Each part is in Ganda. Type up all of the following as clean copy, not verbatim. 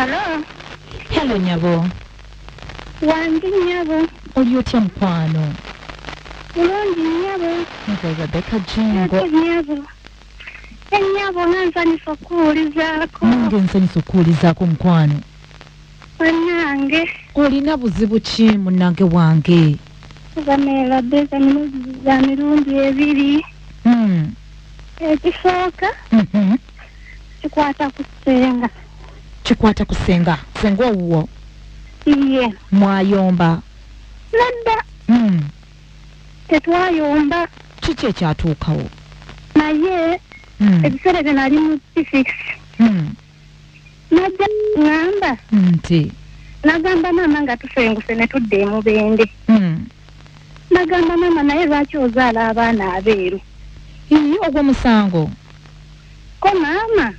Hello. Hello nyabo. Wangi nyabo. Oli otya mukwano? Mulungi nyabo. Nze Rebecca Jingo. Nyabo. Nyabo nansanyusa okuwulizaako. Nange nsanyusa okuwulizaako mukwano. Wanange. Olina buzibu ki munnange wange? Zamera beka za mirundi ebiri. Ekisooka. Kikwata kusenga. Kikwata kusenga. Senga owuwo. Iye. Mwayomba. Nedda. Tetwayomba. Kiki ekyatuukawo? Naye ebiseera byo nali mu P6. Najja ngamba. Nti. Nagamba maama nga tusenguse ne tudda emubende. Nagamba maama naye lwaki ozaala abaana abeeru? Ogwo musango. Ko maama.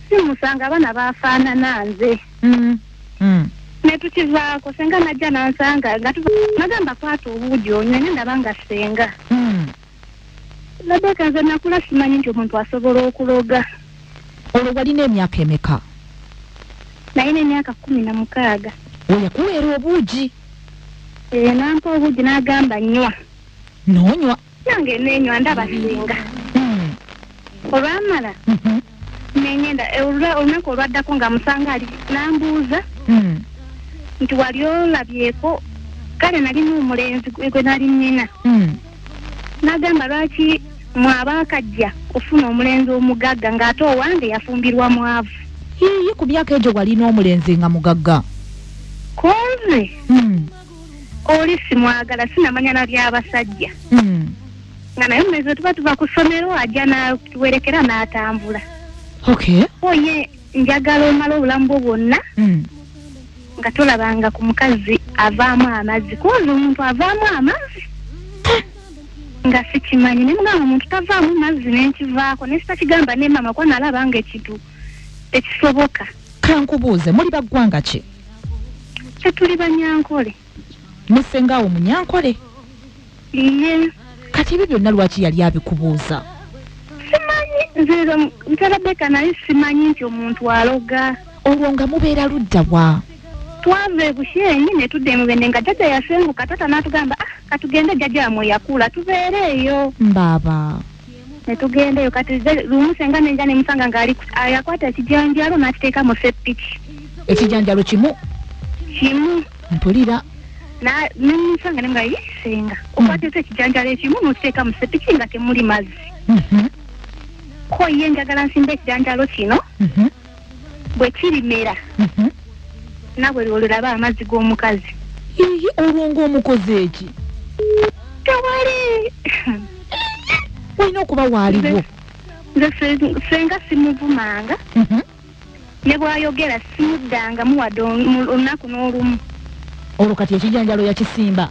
Si musanga abaana baafaanana nze. Ne tukivaako senga najja nansanga nga nagamba kwata obuugi onywe ne ndaba nga senga. Rebecca nze nakula simanyi nti omuntu asobola okuloga. Olwo walina emyaka emeka? Nalina emyaka 16. Oyakuweera obuugi? Nampa obuugi n'agamba nnywa. N'onywa? Nange nenywa ndaba senga. Olwamala neŋŋenda olunaku olwaddako nga musanga ali n'ambuuza nti wali olabyeko kale nalina omulenzi gwe nali nnina. N'agamba lwaki mwabaakajja ofuna omulenzi omugagga ng'ate owange yafumbirwa mwavu. Ku myaka egyo walina omulenzi nga mugagga? Konze oli simwagala sinamanya na by'abasajja. Nga naye omumezi tuba tuva ku ssomero ajja natuwerekera n'atambula. Oye njagala omala obulamu bwo bwonna nga tolabanga ku mukazi avaamu amazzi. Kuwoza omuntu avaamu amazzi nga sikimanyi ne mugamba omuntu tavaamu mazzi n'enkivaako ne sitakigamba ne maama kuba nalabanga ekintu tekisoboka. Kankubuuze muli baggwanga ki? Tuli Banyankole. Musengaawo Munyankole? Iye. Kati ebyo byonna lwaki yali abikubuuza? Simanyi nze Rebecca naye simanyi nti omuntu aloga. Olwo nga mubeera ludda wa? Twava Bushenyi ne tudda emubende nga jjajja yasenguka taata n'atugamba katugende jjajja yamwe yakula tubeere eyo. Mbaaba. Ne tugendeyo kati lumu senga nenja ne musanga ng'ali yakwata ekijanjalo n'akiteeka mu seppiki. Ekijanjalo kimu? Kimu. Mpulira. Ne musanga ne nga yisenga okwata ekijanjalo ekimu n'okiteeka mu seppiki nga temuli mazzi. Ko ye njagala nsimba ekijanjalo kino bwe kirimera nabwe lwolaba amazzi g'omukazi. Olwo ng'omukozi eki? Tewali. Walina okuba waaliwo. Nze senga simuvumanga ne bw'ayogera simuddanga muwadde olunaku n'olumu. Olwo kati ekijanjalo yakisimba?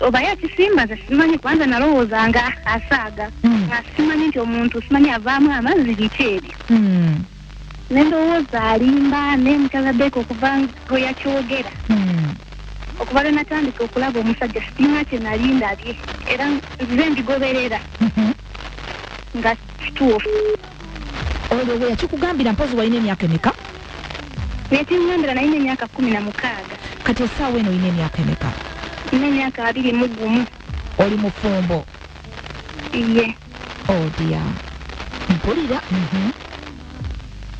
Oba yakisimba nze simanyi kwanza nalowoozanga asaaga nga simanyi nti omuntu simanyi avaamu amazzi biki ebyo. Ne ndowooza alimba ne Rebecca okuva gwe yakyogera okuva lwe natandika okulaba omusajja siina kye nali ndabye era nze mbigoberera nga kituufu. Olwo bwe yakikugambira mpozi walina emyaka emeka? Nekingambira nalina emyaka 16. Kati essaawa eno olina emyaka emeka? Nina emyaka 21. Oli mufumbo? Iye. Odia. Mpulira.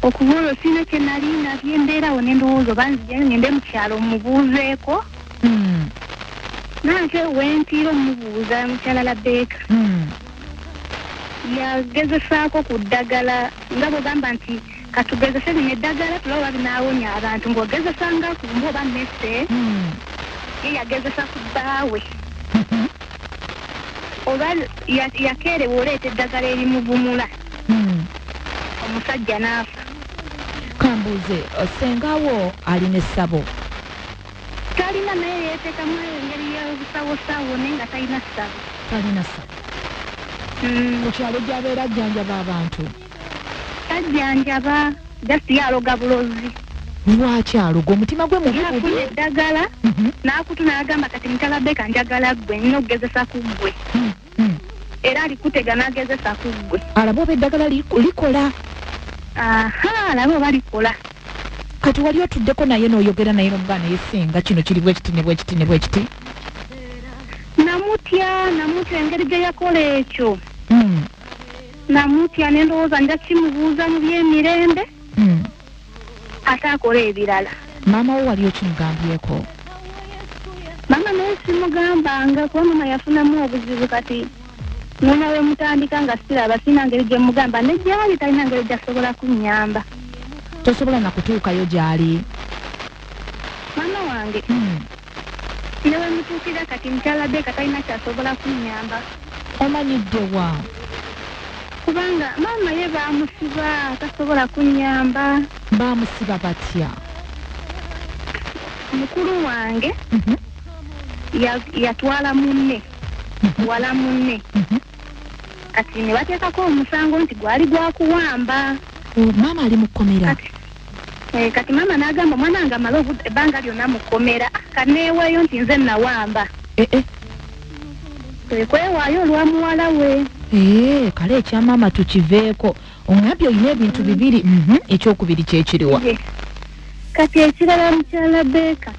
Okuva olwo siina kye nali ndabye mbeerawo ne ndowooza oba nzija ngende mu kyalo mubuuzeeko. Nate wentiira omubuuza mukyala Rebecca. Yagezesaako ku ddagala nga bw'ogamba nti katugezese lino eddagala tulaba binaawonya abantu ng'ogezesanga ku mbu oba mmese ye yagezesa ku bbaawe oba yakeerewa oleeta eddagala erimuvumula omusajja n'afa. Kambuuze sengaawo alina essabo? Talina naye yeeteekamu engeri y'obusawosawo naye nga talina ssabo. Talina ssabo? Mu kyalo gy'abeera ajjanjaba abantu? Tajjanjaba just yaloga bulozi. Lwaki aloga? Omutima gwe mubi bubi? Yafuna eddagala n'akutu n'agamba kati mukyala Rebecca njagala ggwe nnina okugezesa ku ggwe. Era alikutega n'agezesa ku ggwe. Alaba oba eddagala likola? aha nabo balikola kati wali otuddeko naye n'oyogera naye n'omugana naye singa kino kiri bwekiti ne bwekiti ne bwekiti namutya engeri gye yakola ekyo namutya nendowooza nja kimubuuza mu by'emirembe ate akola ebirala maama wo wali okimugambyeko maama naye simugambanga kuba maama yafunamu obuzibu kati nona we mutandika nga siraba sina ngeri gye mugamba ne gyali talina ngeri gyasobola kunnyamba tosobola na kutuukayo gyali maama wange newe mutuukira kati mukyala Beka talina kyasobola kunnyamba omanyidde wa kubanga maama ye baamusiba tasobola kunnyamba baamusiba batya mukulu wange yatwala munne wala munne kati ne bateekako omusango nti gwali gwakuwamba maama ali mu kkomera kati maama n'agamba omwana wange amala ebbanga lyonna mu kkomera kaneeweeyo nti nze nawamba kwewaayo olwa muwala we kale ekya maama tukiveeko ongambye olina ebintu bibiri ekyokubiri kyekiriwa kati ekirala mukyala Beka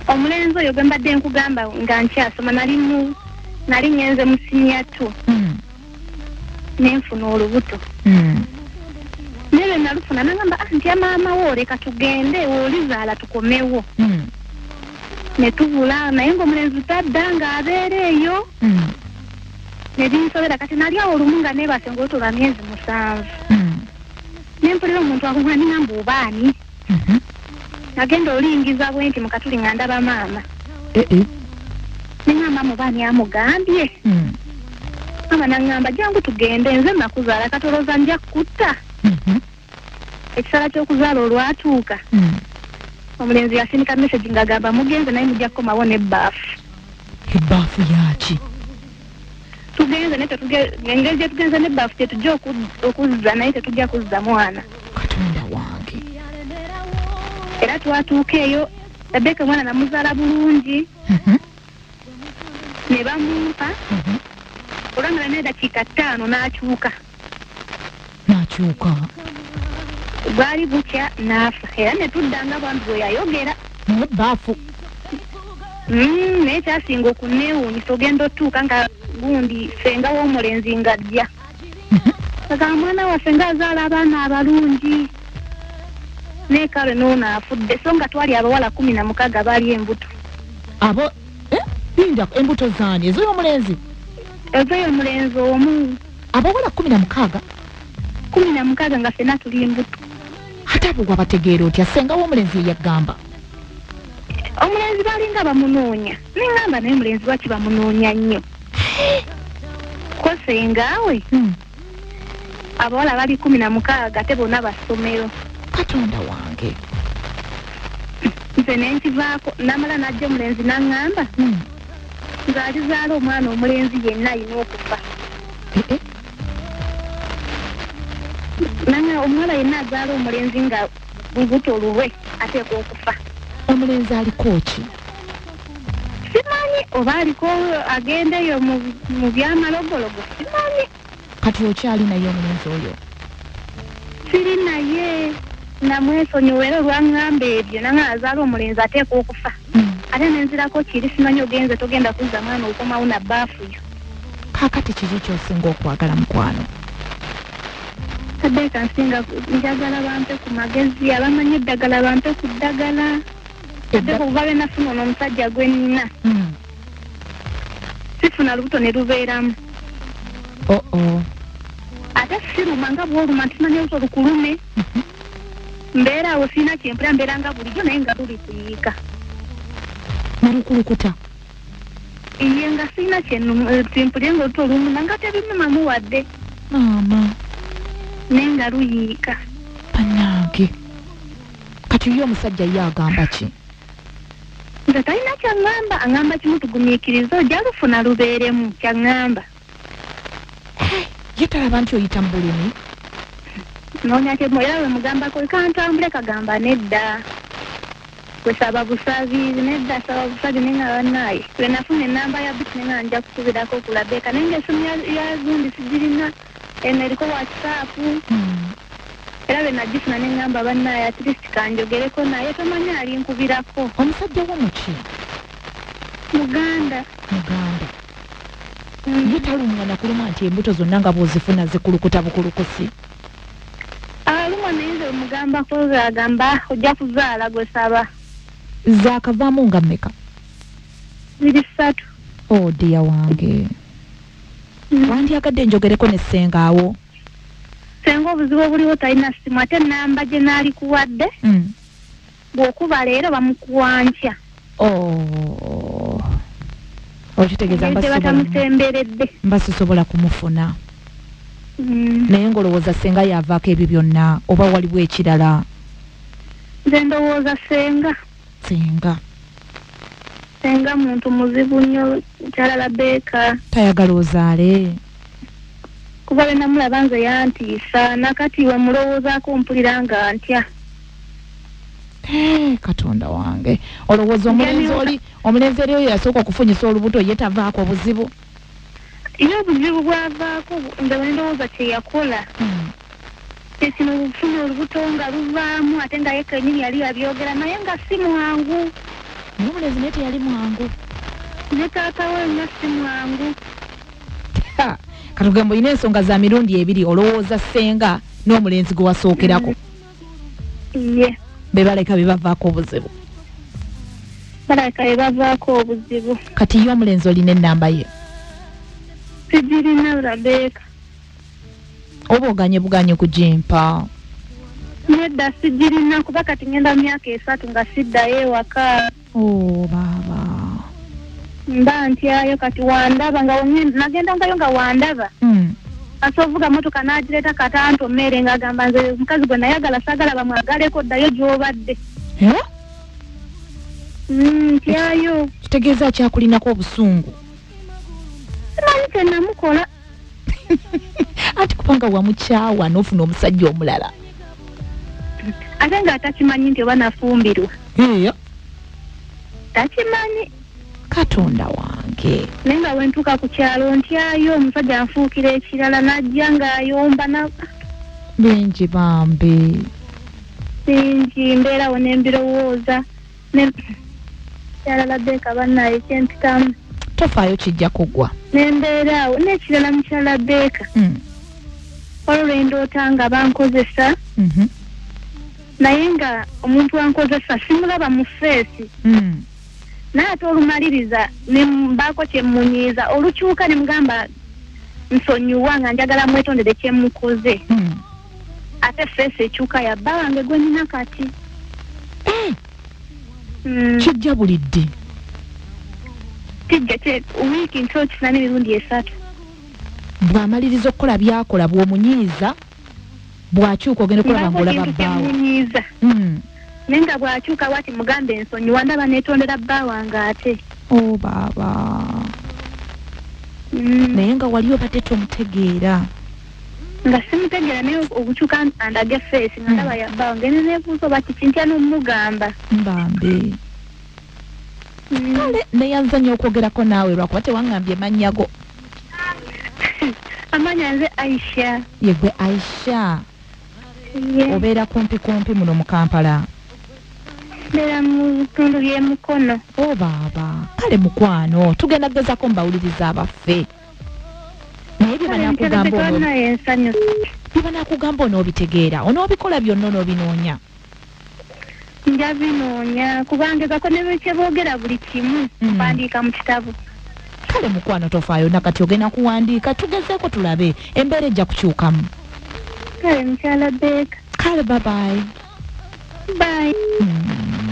omulenzi oyo gwe mbadde nkugamba nga nkyasoma nali nyenze mu siniya 2 nenfuna olubuto nebe nalufuna nagamba nti maama wo leka tugende olizaala tukomewo ne tubula naye ng'omulenzi tadda ng'abeera eyo ne binsobera kati nali awo olumu nga neebase ng'olubuto lwa myezi 7 nempulira omuntu akugula ningamba obaani nagenda olingiza bwe nti mukatuli nga ndaba maama ningamba mubaani amugambye maama nangamba jangu tugende nze nakuzaala katoloza nja kutta ekisala ky'okuzaala olwatuuka omulenzi yasindika message ng'agamba mugenze naye mujja kukomawo n'ebbaafu yaki tugenze naye engeri gye tugenze n'ebbaafu tetujja okuzza naye tetujja kuzza mwana katonda wange era twatuuka eyo Rebeka mwana namuzaala bulungi ne bamumpa olwamala n'eddakiika 5 n'akyuka bwali bukya n'afa era ne tuddanga bwambi bwe yayogera mubbaafu naye kyasinga okuneewuunyisa ogenda otuuka nga gundi senga w'omulenzi ng'ajja agamba mwana waffe ng'azaala abaana abalungi neekale n'ono afudde so nga twali abawala 16 baali embuto abo linda embuto zaani ezo y'omulenzi omulenzi omu abawala 16 nga ffenna tuli embuto ate abo wabategeera otya senga w'omulenzi yeyagamba omulenzi balinga bamunoonya nengamba naye mulenzi lwaki bamunoonya nnyo ko sengaawe abawala bali 16 te bonna basomero katonda wange nze nenkivaako namala najja omulenzi naŋŋamba ng'alizaala omwana omulenzi yenna alina okufa omuwala yenna azaala omulenzi nga lubuto luwe ateekwa okufa omulenzi aliko ki simanyi oba aliko agenda eyo mu byamalogologo simanyi kati okyali naye omulenzi oyo siri naye namwesonyiwa era olwaŋŋamba ebyo nanga azaala omulenzi ateekwa okufa ate nenzirako kiri simanyi ogenze togenda kuzza mwana okomawo na bbaafu yo kaakati kiki kyosinga okwagala mukwano Rebeka nsinga njagala bampe ku magezi abamanyi eddagala bampe ku ddagala ate kuva be nafuna ono omusajja gwe nina sifuna lubuto ne lubeeramu ate siruma nga bwoluma ntimanyi olubuto lukulume mbeera awo sirina kyempula mbeera nga bulijjo naye nga luli kuyiika nalukulukuta iye nga sirina kyempulye nga olubuto lumuna nga tebimumamu wadde maama naye nga luyiika bannange kati ye omusajja ye agamba ki nze talina kyaŋŋamba aŋŋamba kimu tugumiikiriza ojja lufuna lubeeremu kyaŋŋamba ye talaba nti oyita mu bulumi noonya kyemu era we mugambako kantambule kagamba nedda kwesaba busabi nedda saba busabi nenga bannaaye we nafuna ennamba ya biti nenga nja kusubirako ku Rebeka naye nga esimu ya gundi sigirina Eriko WhatsApp. Era benagifuna n'engamba bannaye at least kanjogereko naye tamanyi alinkubirako. Omusajja w'omuki? Muganda. Ye talumwa na kuluma nti embuto zonna nga bw'ozifuna zikulukuta bukulukusi. Alumwa naye nze omugambako agamba ojja kuzaala gwe saba. Zaakavaamu nga mmeka? 3. Oh dear wange. Wandyagadde njogereko ne ssengaawo? Senga obuzibu obuliwo talina ssimu ate ennamba gye naali kuwadde bw'okuba leero bamukuwankya. Okitegeeza mba sisobola kumufuna. Naye ng'olowooza senga yavaako ebyo byonna oba waliwo ekirala? Nze ndowooza senga muntu muzibu nnyo mukyala Labeeka. Tayagala ozaale? Kuba bwe namulaba nze yantiisa nakati we mulowoozaako mpulira nga ntya. Katonda wange olowooza omulenzi oli oyo yasooka okufunyisa olubuto ye tavaako buzibu? Iyo obuzibu bwavaako nze bwe ndowooza kye yakola kino okufuna olubuto nga luvaamu ate nga ye kennyini yali yabyogera naye nga si mwangu. Naye omulenzi naye teyali mwangu? Ne taata we nga si mwangu. Katugambo ina ensonga za mirundi ebiri olowooza senga n'omulenzi gwe wasookerako? Ye. Bebaleka bebavaako obuzibu? Baleka bebavaako obuzibu. Kati ye omulenzi olina ennamba ye? Sigirina Labeeka. Oba oganye kugimpa? Nedda sigirina kuba kati ngenda myaka 3 nga siddayo ewaka. Baba. Mba ntyayo kati wandaba nga nagendangayo nga wandaba. Asovuga motoka n'agireeta katanto mmere ng'agamba nze mukazi gwe nayagala saagala bamwagaleko ddayo gy'obadde. Ntyayo. Kitegeeza kyakulinako obusungu? Simanyi kye namukola. Ati kubanga wamukyawa n'ofuna omusajja omulala. Ate nga atakimanyi nti oba nafumbirwa. Takimanyi. Katonda wange. Naye nga bwe ntuuka ku kyalo ntyayo omusajja anfuukira ekirala n'ajja ng'ayomba na. Bingi bambi. Bingi mbeerawo ne mbirowooza. Mukyala Labeeka bannaye kyempitamu. Tofaayo kijja kugwa. Ne mbeeraawo n'ekirala mukyala Labeeka. Olwo lwe ndoota nga bankozesa. Naye nga omuntu ankozesa simulaba mu feesi. Naate olumaliriza ne mbaako kye mmunyiiza olukyuka ne mugamba nsonyiwa nga njagala mwetondere kye mukoze. Ate feesi ekyuka ya bba wange gwe nnina kati. Kijja bulidde? Kijja wiiki nti okifuna n'emirundi 3. Bw'amaliriza okukola byakola bw'omunyiiza bw'akyuka ogenda okulaba ng'olaba bbaawo. Naye nga bw'akyuka bw'ati mugambe ensonyiwa ndaba neetondera bba wange ate. Baba. Naye nga wali obadde tomutegeera? Nga simutegeera naye obukyuka andage feesi nga ndaba ya bba wange neneebuuza oba kiki ntya n'omugamba. Mbambe. Naye anzanya okwogerako naawe lwakuba tewangambye mannya go. Amanya nze Aisha. Yegwe Aisha. Obeera kumpi muno mu Kampala? Mbeera mu bitundu by'Emukono. Baba, kale mukwano tugenda kugezako mbawuliriza abaffe. Naye byebanakugamba onoobitegeera onoobikola byonna onoobinoonya? Njabinoonya kubangezako ne bwe boogera buli kimu mpandiika mu kitabo. Kale mukwano tofaayo nakati ogenda kuwandiika tugezeeko tulabe embeera ejja kukyukamu. Kale mukyala Labeeka. Kale bye. Bye.